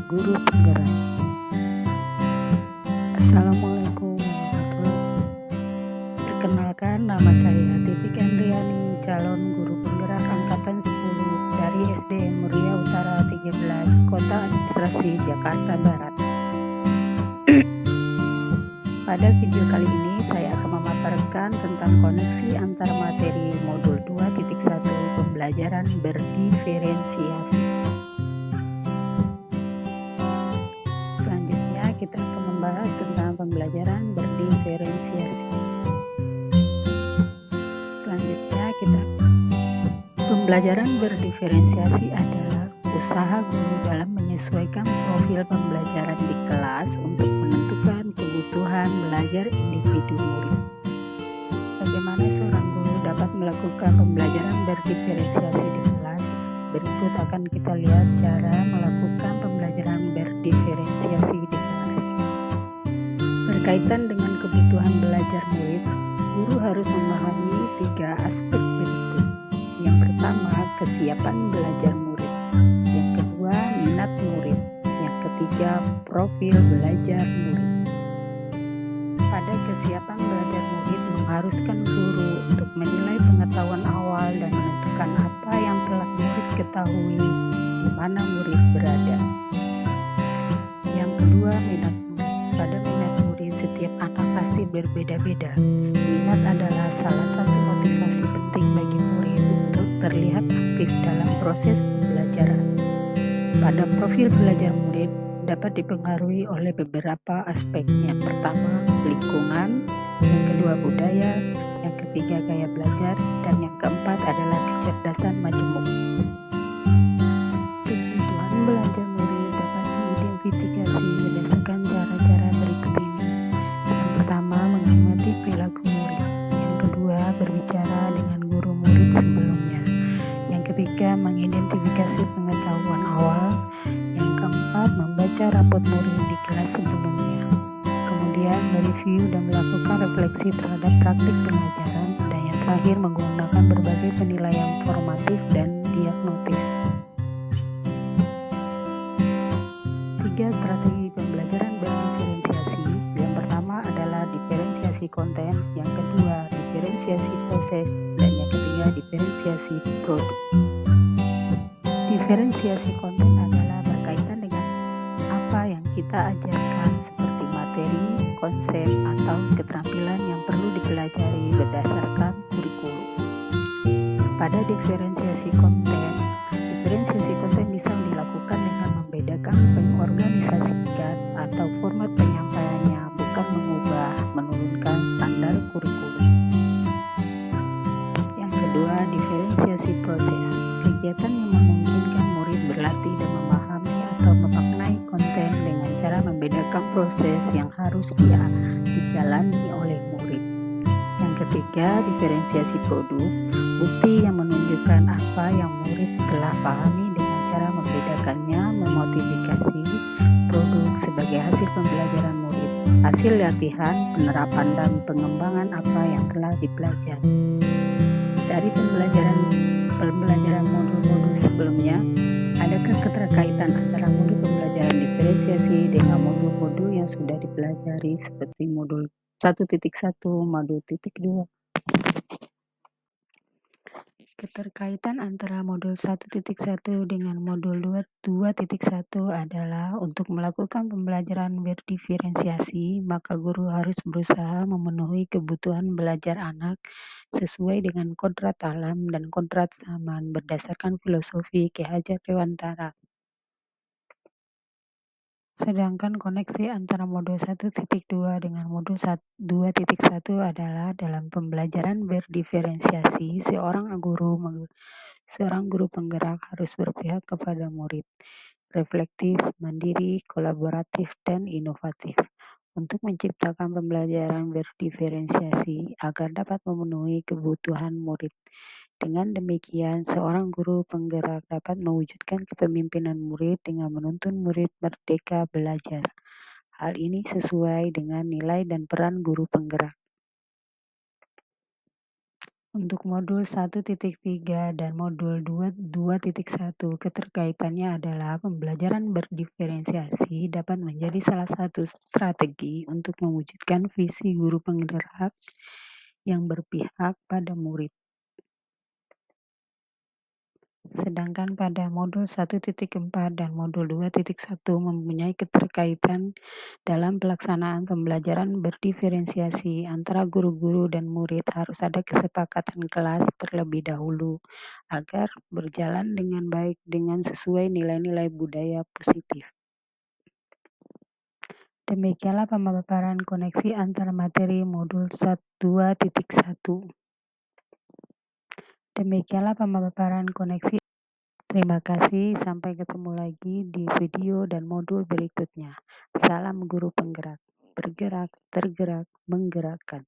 guru penggerak. Assalamualaikum warahmatullahi wabarakatuh. Perkenalkan, nama saya Titik Andriani, calon guru penggerak angkatan 10 dari SDN Muria Utara 13, Kota Administrasi Jakarta Barat. Pada video kali ini saya akan memaparkan tentang koneksi antar materi modul 2.1 pembelajaran berdiferensiasi. Selanjutnya kita akan membahas tentang pembelajaran berdiferensiasi. Pembelajaran berdiferensiasi adalah usaha guru dalam menyesuaikan profil pembelajaran di kelas untuk menentukan kebutuhan belajar individu murid. Bagaimana seorang guru dapat melakukan pembelajaran berdiferensiasi di kelas? Berikut akan kita lihat cara melakukan pembelajaran berdiferensiasi di kelas. Berkaitan dengan kebutuhan belajar murid, guru harus memahami 3 aspek berikut. Yang pertama, kesiapan belajar murid. Yang kedua, minat murid. Yang ketiga, profil belajar murid. Pada kesiapan belajar murid mengharuskan guru untuk menilai pengetahuan awal dan menentukan apa yang telah murid ketahui di mana murid berada. Yang kedua, minat murid. Pada minat murid, setiap anak pasti berbeda-beda. Minat adalah salah satu motivasi penting bagi murid untuk terlihat aktif dalam proses pembelajaran. Pada profil belajar murid dapat dipengaruhi oleh beberapa aspek. Yang pertama, lingkungan, yang kedua budaya, yang ketiga gaya belajar, dan yang keempat adalah kecerdasan majemuk. Kebutuhan belajar murid dapat diidentifikasi berdasarkan cara-cara berikut ini. Yang pertama, mengamati perilaku murid. Yang kedua, berbicara dengan guru murid sebelumnya. Yang ketiga, mengidentifikasi pengetahuan awal. Yang keempat, membaca rapot murid di kelas sebelumnya. Kemudian, mereview dan melakukan refleksi terhadap praktik pengajaran. Dan yang terakhir, menggunakan berbagai penilaian formatif dan diagnotis. 3 strategi pembelajaran berdiferensiasi. Yang pertama adalah diferensiasi konten, yang kedua diferensiasi proses, dan yang ketiga diferensiasi produk. Diferensiasi konten adalah berkaitan dengan apa yang kita ajarkan seperti materi, konsep, atau keterampilan yang perlu dipelajari berdasarkan kurikulum. Pada diferensiasi konten bisa dilakukan dengan membedakan pengorganisasikan atau format penyampaiannya, bukan mengubah, menurunkan standar kurikulum. Yang kedua, diferensiasi proses. Kegiatan yang memungkinkan murid berlatih dan memahami atau memaknai konten dengan cara membedakan proses yang harus dijalani oleh murid. Yang ketiga, diferensiasi produk. Bukti yang menunjukkan apa yang murid telah pahami dengan cara membedakannya, memodifikasi produk sebagai hasil pembelajaran murid, hasil latihan, penerapan, dan pengembangan apa yang telah dipelajari. Dari pembelajaran modul-modul sebelumnya, adakah keterkaitan antara modul pembelajaran diferensiasi dengan modul-modul yang sudah dipelajari seperti modul 1.1, modul 2? Keterkaitan antara modul 1.1 dengan modul 2.1 adalah untuk melakukan pembelajaran berdiferensiasi, maka guru harus berusaha memenuhi kebutuhan belajar anak sesuai dengan kodrat alam dan kodrat zaman berdasarkan filosofi Ki Hajar Dewantara. Sedangkan koneksi antara modul 1.2 dengan modul 2.1 adalah dalam pembelajaran berdiferensiasi, seorang guru penggerak harus berpihak kepada murid, reflektif, mandiri, kolaboratif, dan inovatif untuk menciptakan pembelajaran berdiferensiasi agar dapat memenuhi kebutuhan murid. Dengan demikian, seorang guru penggerak dapat mewujudkan kepemimpinan murid dengan menuntun murid merdeka belajar. Hal ini sesuai dengan nilai dan peran guru penggerak. Untuk modul 1.3 dan modul 2.1, keterkaitannya adalah pembelajaran berdiferensiasi dapat menjadi salah satu strategi untuk mewujudkan visi guru penggerak yang berpihak pada murid. Sedangkan pada modul 1.4 dan modul 2.1 mempunyai keterkaitan dalam pelaksanaan pembelajaran berdiferensiasi antara guru-guru dan murid. Harus ada kesepakatan kelas terlebih dahulu agar berjalan dengan baik dengan sesuai nilai-nilai budaya positif. Demikianlah pemaparan koneksi antara materi modul 2.1. Demikianlah pemaparan koneksi. Terima kasih, sampai ketemu lagi di video dan modul berikutnya. Salam guru penggerak, bergerak, tergerak, menggerakkan.